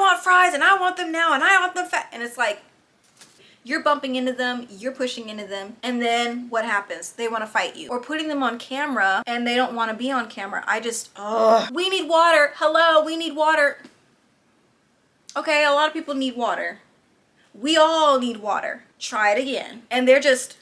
want fries and I want them now and I want them fat. And it's like, you're bumping into them, you're pushing into them, and then what happens? They want to fight you. Or putting them on camera and they don't want to be on camera. We need water. Hello, we need water. Okay, a lot of people need water. We all need water. Try it again. And they're just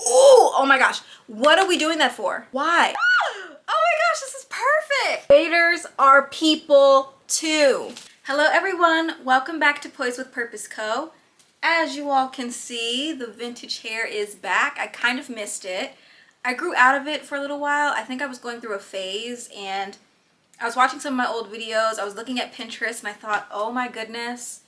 Ooh, oh my gosh. What are we doing that for? Why? Oh my gosh, this is perfect. Haters are people too. Hello everyone, welcome back to Poised with Purpose Co. As you all can see, the vintage hair is back. I kind of missed it. I grew out of it for a little while. I think I was going through a phase and I was watching some of my old videos. I was looking at Pinterest and I thought, oh my goodness,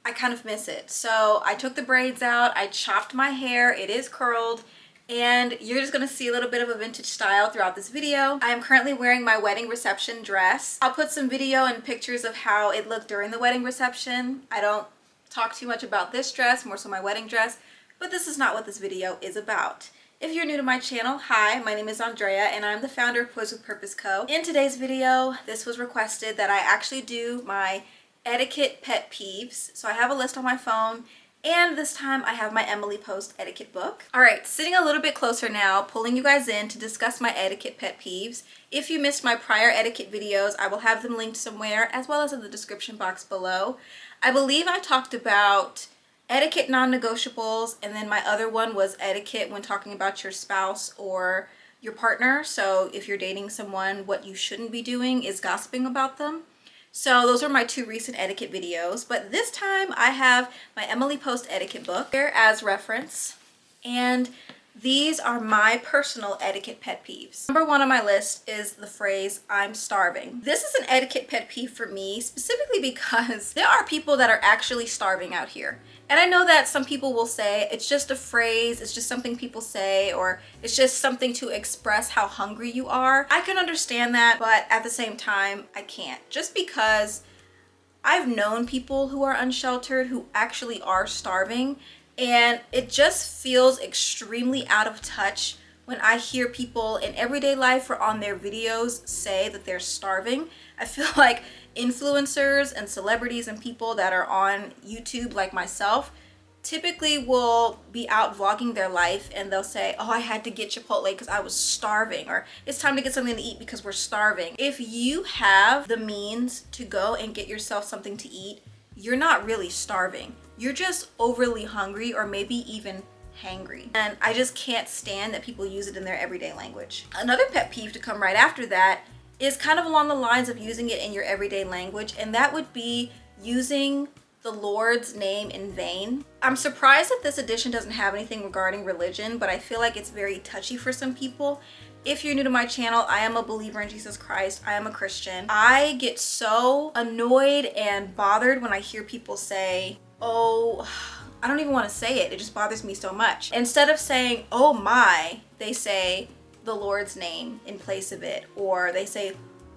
I kind of miss it. So I took the braids out, I chopped my hair, it is curled, and you're just gonna see a little bit of a vintage style throughout this video. I am currently wearing my wedding reception dress. I'll put some video and pictures of how it looked during the wedding reception. I don't talk too much about this dress, more so my wedding dress, but this is not what this video is about. If you're new to my channel, hi, my name is Andrea and I'm the founder of Poised with Purpose Co. In today's video, this was requested that I actually do my etiquette pet peeves. So I have a list on my phone, and this time I have my Emily Post etiquette book. All right, sitting a little bit closer now, pulling you guys in to discuss my etiquette pet peeves. If you missed my prior etiquette videos, I will have them linked somewhere as well as in the description box below. I believe I talked about etiquette non-negotiables, and then my other one was etiquette when talking about your spouse or your partner. So if you're dating someone, what you shouldn't be doing is gossiping about them. So those are my two recent etiquette videos, but this time I have my Emily Post etiquette book here as reference, and these are my personal etiquette pet peeves. Number one on my list is the phrase, I'm starving. This is an etiquette pet peeve for me, specifically because there are people that are actually starving out here. And I know that some people will say it's just a phrase, it's just something people say, or it's just something to express how hungry you are. I can understand that, but at the same time, I can't. Just because I've known people who are unsheltered who actually are starving, and it just feels extremely out of touch when I hear people in everyday life or on their videos say that they're starving. I feel like influencers and celebrities and people that are on YouTube like myself typically will be out vlogging their life and they'll say, oh, I had to get Chipotle because I was starving, or it's time to get something to eat because we're starving. If you have the means to go and get yourself something to eat, you're not really starving. You're just overly hungry or maybe even hangry. And I just can't stand that people use it in their everyday language. Another pet peeve to come right after that is kind of along the lines of using it in your everyday language, and that would be using the Lord's name in vain. I'm surprised that this edition doesn't have anything regarding religion, but I feel like it's very touchy for some people. If you're new to my channel, I am a believer in Jesus Christ. I am a Christian. I get so annoyed and bothered when I hear people say, oh, I don't even want to say it. It just bothers me so much. Instead of saying, oh my, they say the Lord's name in place of it, or they say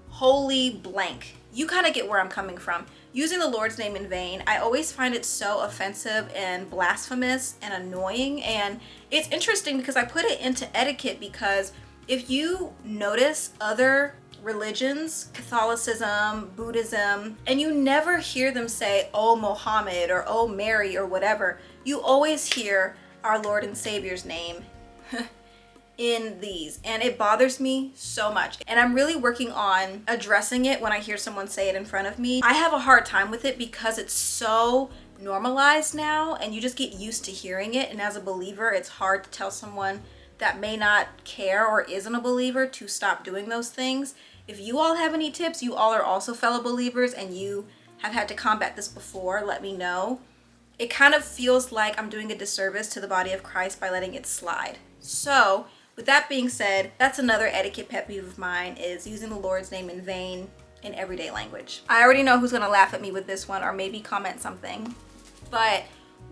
holy blank. You kind of get where I'm coming from. Using the Lord's name in vain, I always find it so offensive and blasphemous and annoying. And it's interesting because I put it into etiquette because if you notice other religions, Catholicism, Buddhism, and you never hear them say, oh Mohammed or oh Mary or whatever, you always hear our Lord and Savior's name in these, and it bothers me so much. And I'm really working on addressing it when I hear someone say it in front of me. I have a hard time with it because it's so normalized now and you just get used to hearing it, and as a believer it's hard to tell someone that may not care or isn't a believer to stop doing those things. If you all have any tips, you all are also fellow believers and you have had to combat this before, let me know. It kind of feels like I'm doing a disservice to the body of Christ by letting it slide. So with that being said, that's another etiquette pet peeve of mine, is using the Lord's name in vain in everyday language. I already know who's gonna laugh at me with this one or maybe comment something, but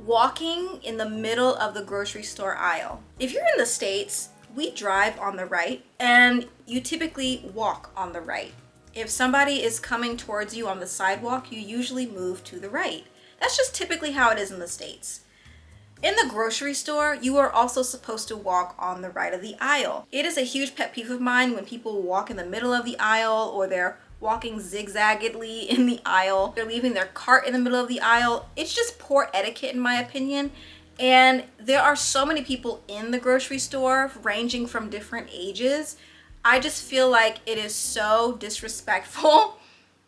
walking in the middle of the grocery store aisle. If you're in the States, we drive on the right and you typically walk on the right. If somebody is coming towards you on the sidewalk, you usually move to the right. That's just typically how it is in the States. In the grocery store, you are also supposed to walk on the right of the aisle. It is a huge pet peeve of mine when people walk in the middle of the aisle or they're walking zigzaggedly in the aisle. They're leaving their cart in the middle of the aisle. It's just poor etiquette in my opinion. And there are so many people in the grocery store ranging from different ages. I just feel like it is so disrespectful.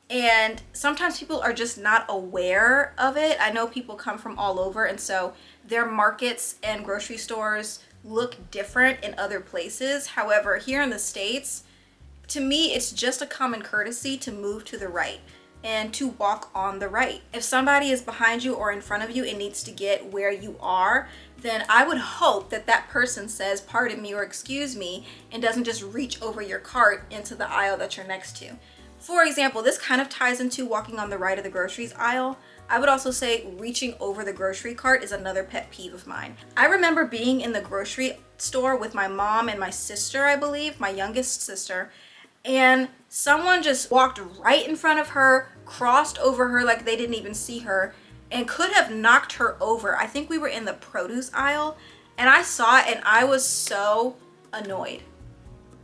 And sometimes people are just not aware of it. I know people come from all over, and so their markets and grocery stores look different in other places. However, here in the States, to me, it's just a common courtesy to move to the right and to walk on the right. If somebody is behind you or in front of you and needs to get where you are, then I would hope that that person says, "Pardon me" or "Excuse me," and doesn't just reach over your cart into the aisle that you're next to. For example, this kind of ties into walking on the right of the groceries aisle. I would also say reaching over the grocery cart is another pet peeve of mine. I remember being in the grocery store with my mom and my sister, I believe, my youngest sister, and someone just walked right in front of her, crossed over her like they didn't even see her, and could have knocked her over. I think we were in the produce aisle, and I saw it and I was so annoyed.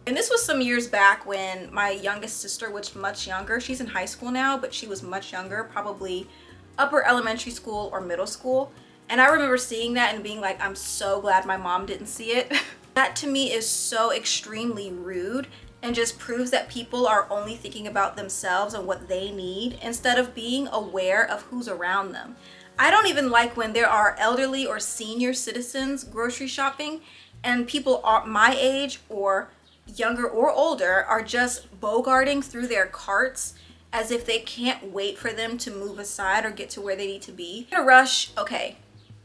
And this was some years back when my youngest sister was much younger. She's in high school now, but she was much younger, probably upper elementary school or middle school. And I remember seeing that and being like, I'm so glad my mom didn't see it. That to me is so extremely rude and just proves that people are only thinking about themselves and what they need instead of being aware of who's around them. I don't even like when there are elderly or senior citizens grocery shopping and people are my age or younger or older are just bogarting through their carts as if they can't wait for them to move aside or get to where they need to be. In a rush, okay,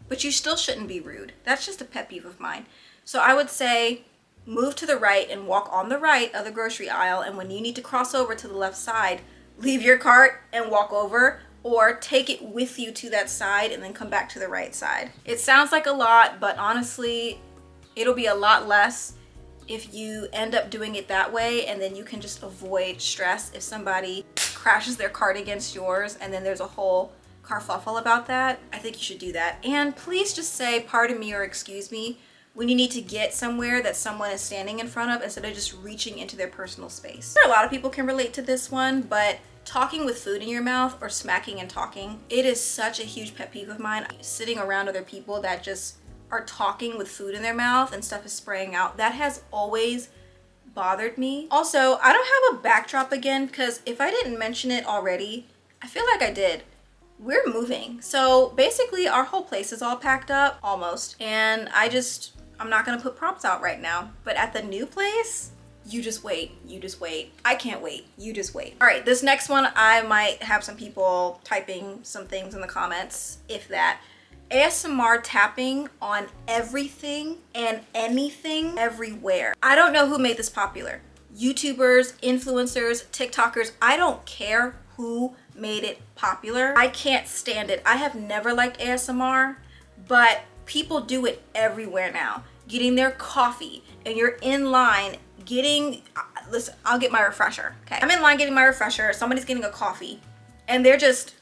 but you still shouldn't be rude. That's just a pet peeve of mine. So I would say move to the right and walk on the right of the grocery aisle, and when you need to cross over to the left side, leave your cart and walk over, or take it with you to that side and then come back to the right side. It sounds like a lot, but honestly, it'll be a lot less if you end up doing it that way, and then you can just avoid stress if somebody crashes their cart against yours and then there's a whole kerfuffle about that. I think you should do that. And please just say pardon me or excuse me when you need to get somewhere that someone is standing in front of instead of just reaching into their personal space. A lot of people can relate to this one, but talking with food in your mouth or smacking and talking, it is such a huge pet peeve of mine. Sitting around other people that just are talking with food in their mouth and stuff is spraying out, that has always bothered me. Also, I don't have a backdrop again because if I didn't mention it already, I feel like I did. We're moving. So basically our whole place is all packed up, almost. And I'm not gonna put props out right now. But at the new place, you just wait, you just wait. I can't wait, you just wait. All right, this next one, I might have some people typing some things in the comments, if that. ASMR tapping on everything and anything everywhere. I don't know who made this popular. YouTubers, influencers, TikTokers, I don't care who made it popular. I can't stand it. I have never liked ASMR, but people do it everywhere now. Getting their coffee and you're in line getting, listen, I'll get my refresher, okay? I'm in line getting my refresher, somebody's getting a coffee, and they're just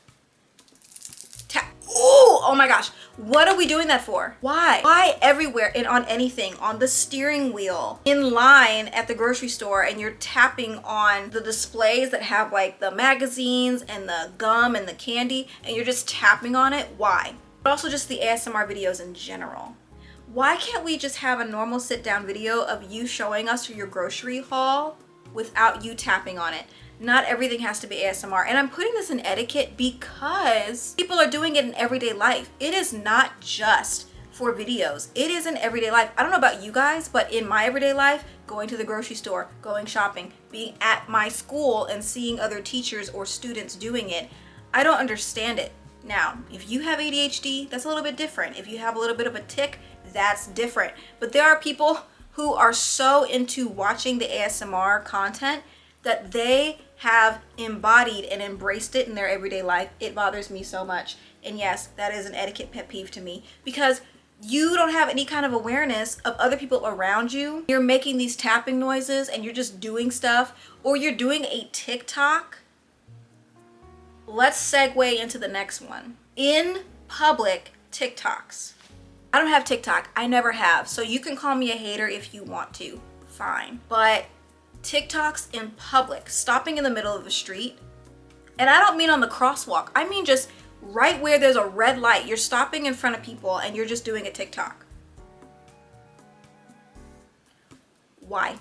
oh my gosh, what are we doing that for? Why everywhere and on anything, on the steering wheel, in line at the grocery store, and you're tapping on the displays that have like the magazines and the gum and the candy, and you're just tapping on it? Why? But also just the ASMR videos in general. Why can't we just have a normal sit down video of you showing us your grocery haul without you tapping on it? Not everything has to be ASMR. And I'm putting this in etiquette because people are doing it in everyday life. It is not just for videos. It is in everyday life. I don't know about you guys, but in my everyday life, going to the grocery store, going shopping, being at my school and seeing other teachers or students doing it, I don't understand it. Now, if you have ADHD, that's a little bit different. If you have a little bit of a tic, that's different. But there are people who are so into watching the ASMR content that they have embodied and embraced it in their everyday life. It bothers me so much. And yes, that is an etiquette pet peeve to me because you don't have any kind of awareness of other people around you. You're making these tapping noises and you're just doing stuff, or you're doing a TikTok. Let's segue into the next one. In public TikToks. I don't have TikTok. I never have. So you can call me a hater if you want to. Fine. But TikToks in public, stopping in the middle of the street. And I don't mean on the crosswalk. I mean just right where there's a red light. You're stopping in front of people and you're just doing a TikTok. Why?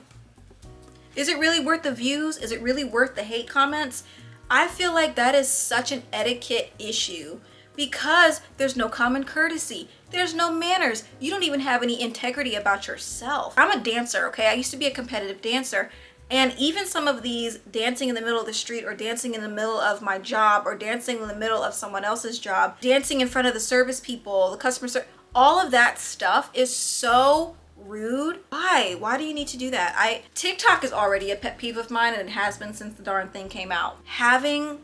Is it really worth the views? Is it really worth the hate comments? I feel like that is such an etiquette issue because there's no common courtesy. There's no manners. You don't even have any integrity about yourself. I'm a dancer, okay? I used to be a competitive dancer. And even some of these dancing in the middle of the street or dancing in the middle of my job or dancing in the middle of someone else's job, dancing in front of the service people, the customer service, all of that stuff is so rude. Why do you need to do that? TikTok is already a pet peeve of mine, and it has been since the darn thing came out. Having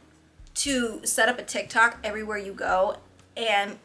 to set up a TikTok everywhere you go, and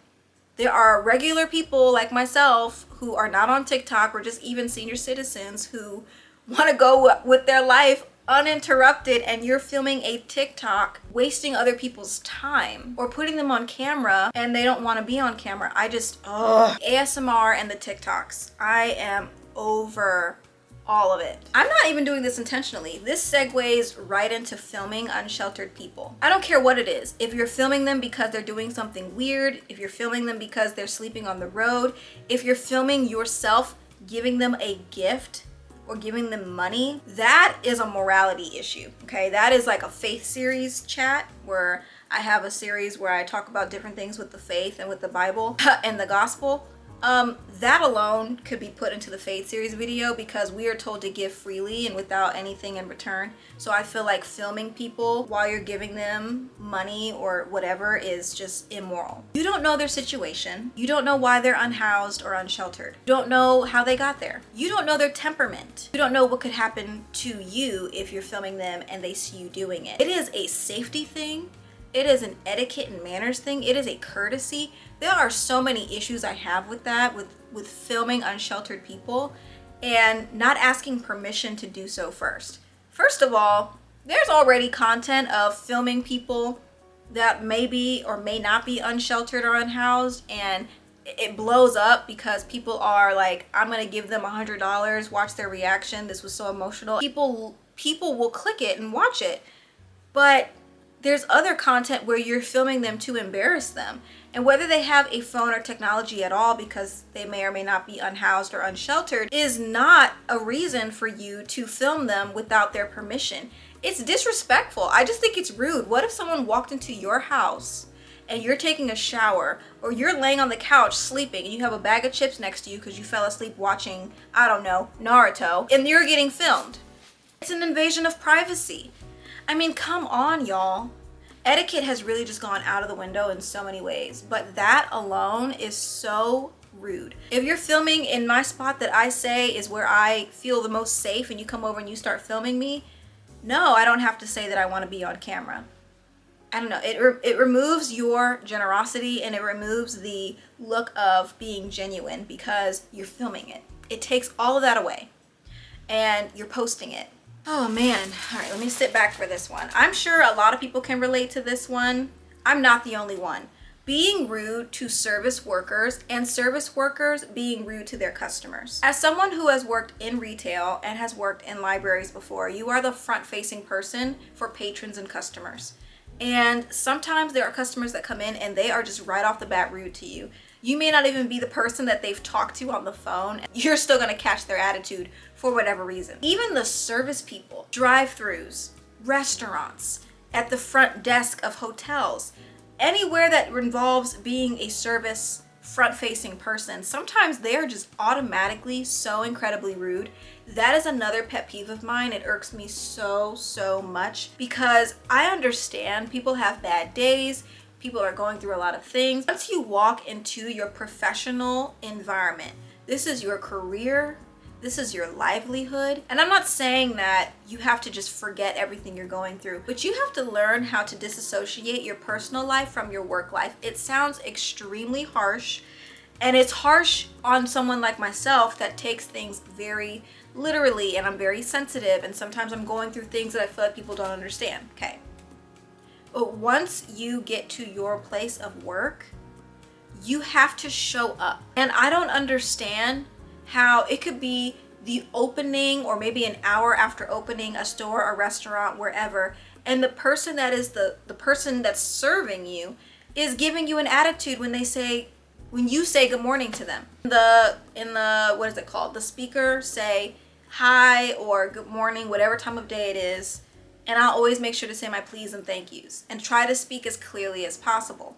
there are regular people like myself who are not on TikTok, or just even senior citizens who want to go with their life uninterrupted, and you're filming a TikTok, wasting other people's time or putting them on camera and they don't want to be on camera. ASMR and the TikToks. I am over all of it. I'm not even doing this intentionally. This segues right into filming unsheltered people. I don't care what it is. If you're filming them because they're doing something weird, if you're filming them because they're sleeping on the road, if you're filming yourself giving them a gift or giving them money, that is a morality issue, okay? That is like a faith series chat where I have a series where I talk about different things with the faith and with the Bible and the gospel. That alone could be put into the faith series video because we are told to give freely and without anything in return. So I feel like filming people while you're giving them money or whatever is just immoral. You don't know their situation. You don't know why they're unhoused or unsheltered. You don't know how they got there. You don't know their temperament. You don't know what could happen to you if you're filming them and they see you doing it. It is a safety thing. It is an etiquette and manners thing. It is a courtesy. There are so many issues I have with that, with filming unsheltered people and not asking permission to do so first. First of all, there's already content of filming people that may be or may not be unsheltered or unhoused, and it blows up because people are like, I'm gonna give them $100, watch their reaction. This was so emotional. People will click it and watch it, but there's other content where you're filming them to embarrass them. And whether they have a phone or technology at all because they may or may not be unhoused or unsheltered is not a reason for you to film them without their permission. It's disrespectful. I just think it's rude. What if someone walked into your house and you're taking a shower, or you're laying on the couch sleeping and you have a bag of chips next to you because you fell asleep watching, I don't know, Naruto, and you're getting filmed? It's an invasion of privacy. I mean, come on, y'all. Etiquette has really just gone out of the window in so many ways, but that alone is so rude. If you're filming in my spot that I say is where I feel the most safe and you come over and you start filming me, no, I don't have to say that I want to be on camera. I don't know. It removes your generosity and it removes the look of being genuine because you're filming it. It takes all of that away and you're posting it. Oh man. All right, let me sit back for this one. I'm sure a lot of people can relate to this one. I'm not the only one. Being rude to service workers and service workers being rude to their customers. As someone who has worked in retail and has worked in libraries before, you are the front-facing person for patrons and customers. And sometimes there are customers that come in and they are just right off the bat rude to you. You may not even be the person that they've talked to on the phone. You're still gonna catch their attitude for whatever reason. Even the service people, drive-thrus, restaurants, at the front desk of hotels, anywhere that involves being a service front-facing person, sometimes they are just automatically so incredibly rude. That is another pet peeve of mine. It irks me so much because I understand people have bad days. People are going through a lot of things. Once you walk into your professional environment, this is your career, this is your livelihood. And I'm not saying that you have to just forget everything you're going through, but you have to learn how to disassociate your personal life from your work life. It sounds extremely harsh, and it's harsh on someone like myself that takes things very literally, and I'm very sensitive, and sometimes I'm going through things that I feel like people don't understand, okay? But once you get to your place of work, you have to show up. And I don't understand how it could be the opening or maybe an hour after opening a store, a restaurant, wherever, and the person that is the person that's serving you is giving you an attitude when you say good morning to them. In the what is it called? The speaker say hi or good morning, whatever time of day it is, and I'll always make sure to say my please and thank yous and try to speak as clearly as possible.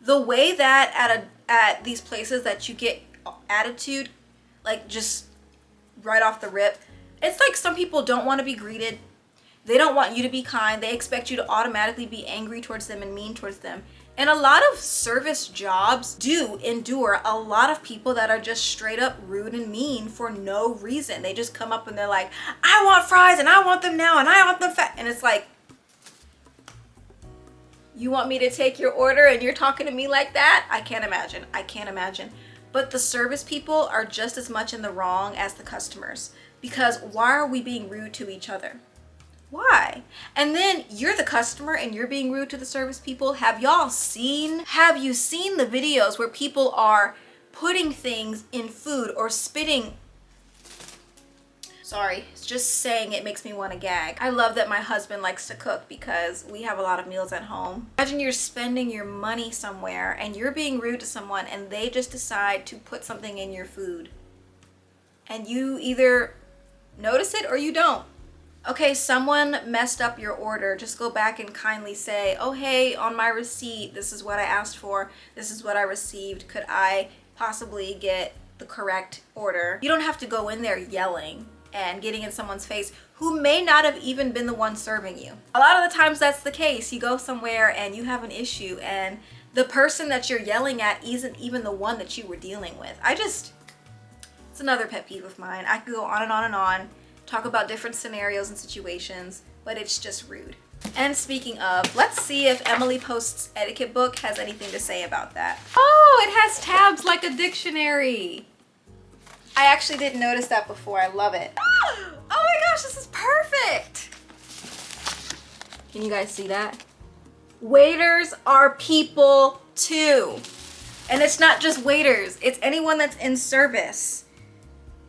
The way that at these places that you get attitude, like just right off the rip, it's like some people don't want to be greeted. They don't want you to be kind. They expect you to automatically be angry towards them and mean towards them. And a lot of service jobs do endure a lot of people that are just straight up rude and mean for no reason. They just come up and they're like, I want fries and I want them now and I want them fat. And it's like, you want me to take your order and you're talking to me like that? I can't imagine. I can't imagine. But the service people are just as much in the wrong as the customers, because why are we being rude to each other? Why? And then you're the customer and you're being rude to the service people. Have you seen the videos where people are putting things in food or spitting? Sorry, just saying it makes me want to gag. I love that my husband likes to cook because we have a lot of meals at home. Imagine you're spending your money somewhere and you're being rude to someone and they just decide to put something in your food. And you either notice it or you don't. Okay, someone messed up your order. Just go back and kindly say, oh, hey, on my receipt, this is what I asked for. This is what I received. Could I possibly get the correct order? You don't have to go in there yelling and getting in someone's face who may not have even been the one serving you. A lot of the times that's the case. You go somewhere and you have an issue and the person that you're yelling at isn't even the one that you were dealing with. It's another pet peeve of mine. I could go on and on and on, talk about different scenarios and situations, but it's just rude. And speaking of, let's see if Emily Post's etiquette book has anything to say about that. Oh, it has tabs like a dictionary. I actually didn't notice that before. I love it. Oh my gosh, this is perfect. Can you guys see that? Waiters are people too. And it's not just waiters, it's anyone that's in service.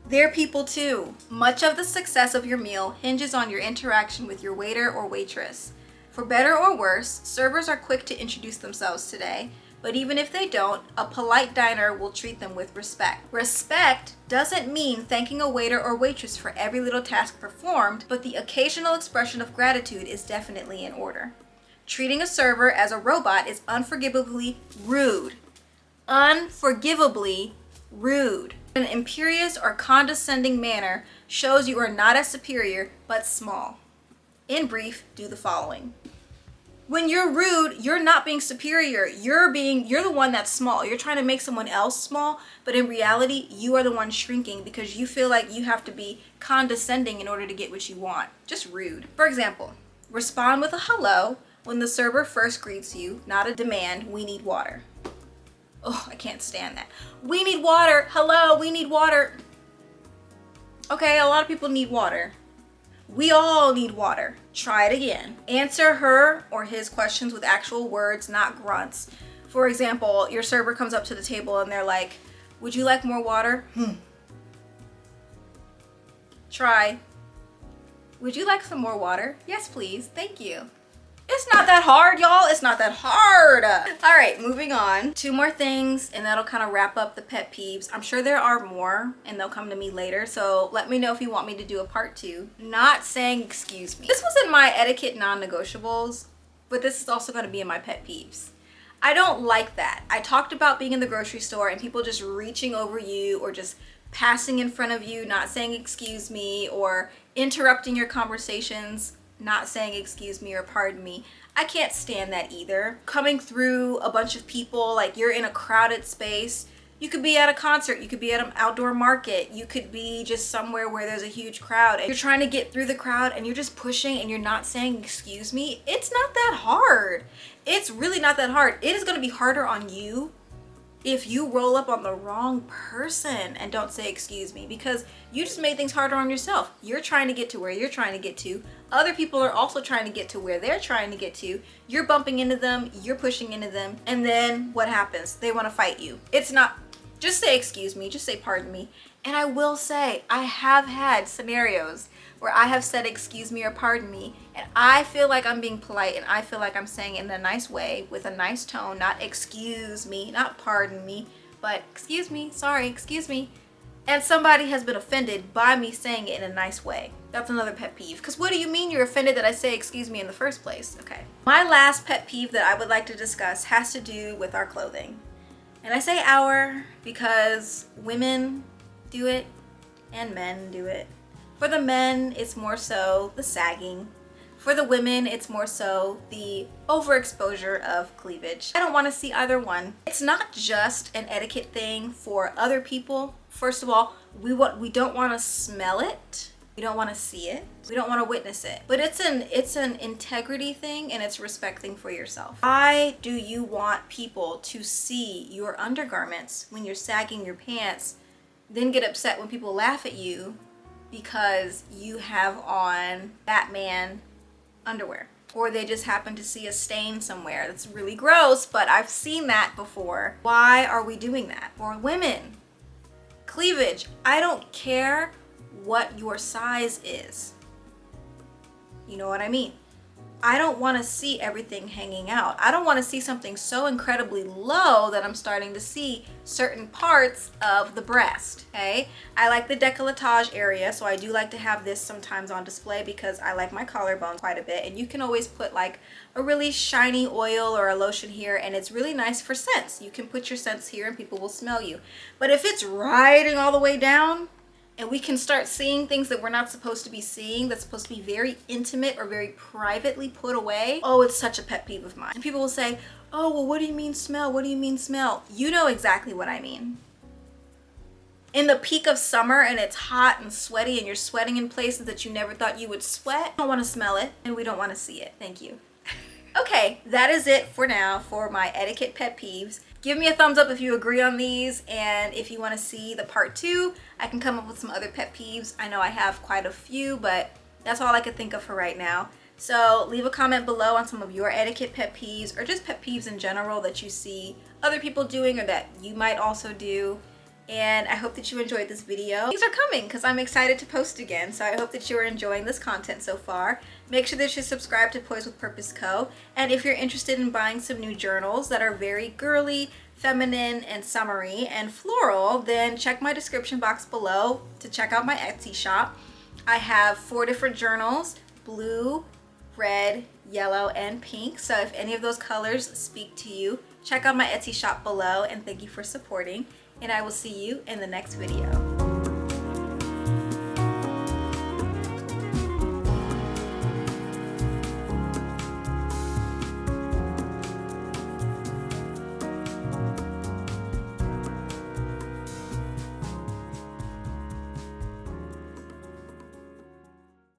They're people too. Much of the success of your meal hinges on your interaction with your waiter or waitress. For better or worse, servers are quick to introduce themselves today, but even if they don't, a polite diner will treat them with respect. Respect doesn't mean thanking a waiter or waitress for every little task performed, but the occasional expression of gratitude is definitely in order. Treating a server as a robot is unforgivably rude. Unforgivably rude. An imperious or condescending manner shows you are not as superior, but small. In brief, do the following. When you're rude, you're not being superior. You're the one that's small. You're trying to make someone else small, but in reality, you are the one shrinking because you feel like you have to be condescending in order to get what you want. Just rude. For example, respond with a hello when the server first greets you, not a demand, we need water. Oh, I can't stand that. We need water. Hello, we need water. Okay, a lot of people need water. We all need water. Try it again. Answer her or his questions with actual words, not grunts. For example, your server comes up to the table and they're like, would you like more water? Try. Would you like some more water? Yes, please. Thank you. It's not that hard, y'all. It's not that hard. All right, moving on. 2 more things and that'll kind of wrap up the pet peeves. I'm sure there are more and they'll come to me later. So let me know if you want me to do a part 2. Not saying excuse me. This was in my etiquette non-negotiables, but this is also going to be in my pet peeves. I don't like that. I talked about being in the grocery store and people just reaching over you or just passing in front of you, not saying excuse me, or interrupting your conversations, not saying excuse me or pardon me. I can't stand that either. Coming through a bunch of people, like you're in a crowded space. You could be at a concert, you could be at an outdoor market, you could be just somewhere where there's a huge crowd and you're trying to get through the crowd and you're just pushing and you're not saying excuse me. It's not that hard. It's really not that hard. It is going to be harder on you if you roll up on the wrong person and don't say excuse me, because you just made things harder on yourself. You're trying to get to where you're trying to get to. Other people are also trying to get to where they're trying to get to. You're bumping into them, you're pushing into them, and then what happens? They want to fight you. It's not, just say excuse me, just say pardon me, And I will say, I have had scenarios where I have said excuse me or pardon me, and I feel like I'm being polite and I feel like I'm saying it in a nice way with a nice tone, not excuse me, not pardon me, but excuse me, sorry, excuse me. And somebody has been offended by me saying it in a nice way. That's another pet peeve. Because what do you mean you're offended that I say excuse me in the first place? Okay. My last pet peeve that I would like to discuss has to do with our clothing. And I say our because women do it and men do it. For the men, it's more so the sagging. For the women, it's more so the overexposure of cleavage. I don't want to see either one. It's not just an etiquette thing for other people. First of all, we don't want to smell it. We don't want to see it. We don't want to witness it. But it's an integrity thing, and it's respect thing for yourself. Why do you want people to see your undergarments when you're sagging your pants, then get upset when people laugh at you because you have on Batman underwear, or they just happen to see a stain somewhere that's really gross, but I've seen that before? Why are we doing that? For women, cleavage, I don't care what your size is. You know what I mean? I don't want to see everything hanging out. I don't want to see something so incredibly low that I'm starting to see certain parts of the breast, okay? I like the décolletage area, so I do like to have this sometimes on display because I like my collarbone quite a bit. And you can always put like a really shiny oil or a lotion here, and it's really nice for scents. You can put your scents here and people will smell you. But if it's riding all the way down, and we can start seeing things that we're not supposed to be seeing, that's supposed to be very intimate or very privately put away. Oh, it's such a pet peeve of mine. And people will say, oh, well, what do you mean smell? What do you mean smell? You know exactly what I mean. In the peak of summer and it's hot and sweaty and you're sweating in places that you never thought you would sweat, I don't want to smell it and we don't want to see it. Thank you. Okay, that is it for now for my etiquette pet peeves. Give me a thumbs up if you agree on these, and if you want to see the part 2, I can come up with some other pet peeves. I know I have quite a few, but that's all I could think of for right now. So leave a comment below on some of your etiquette pet peeves, or just pet peeves in general that you see other people doing or that you might also do. And I hope that you enjoyed this video. These are coming because I'm excited to post again, so I hope that you are enjoying this content so far. Make sure that you subscribe to Poised with Purpose Co. And if you're interested in buying some new journals that are very girly, feminine, and summery, and floral, then check my description box below to check out my Etsy shop. I have 4 different journals: blue, red, yellow, and pink. So if any of those colors speak to you, check out my Etsy shop below, and thank you for supporting. And I will see you in the next video.